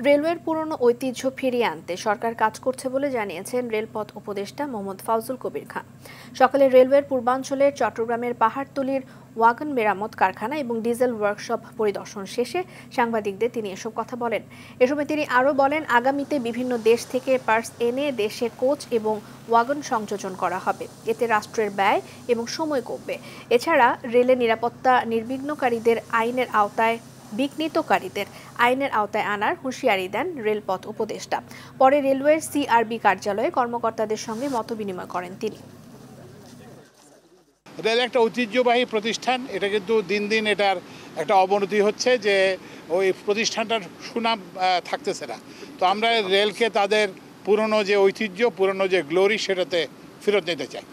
রেলওয়ের পুরনো ঐতিহ্য ফিরিয়ে আনতে সরকার কাজ করছে বলে জানিয়েছেন রেলপথ উপদেষ্টা মোহাম্মদ ফাউজুল কবির খান। সকালে রেলওয়ের পূর্বাঞ্চলের চট্টগ্রামের পাহাড়তলীর ওয়াগন মেরামত কারখানা এবং ডিজেল ওয়ার্কশপ পরিদর্শন শেষে সাংবাদিকদের তিনি এসব কথা বলেন। এ সময় তিনি আরও বলেন, আগামীতে বিভিন্ন দেশ থেকে পার্টস এনে দেশে কোচ এবং ওয়াগন সংযোজন করা হবে। এতে রাষ্ট্রের ব্যয় এবং সময় কমবে। এছাড়া রেলের নিরাপত্তা নির্বিঘ্নকারীদের আইনের আওতায় আনার হুঁশিয়ারি দেন রেলপথ উপদেষ্টা। পরে রেলওয়ের সিআরবি কার্যালয়ে কর্মকর্তাদের সঙ্গে মতবিনিময় করেন তিনি। রেল একটা ঐতিহ্যবাহী প্রতিষ্ঠান, এটা কিন্তু দিন দিন এটার একটা অবনতি হচ্ছে, যে ওই প্রতিষ্ঠানটার সুনাম থাকতেছে না। তো আমরা রেলকে তাদের পুরনো যে ঐতিহ্য, পুরনো যে গ্লোরি, সেটাতে ফেরত নিতে চাই।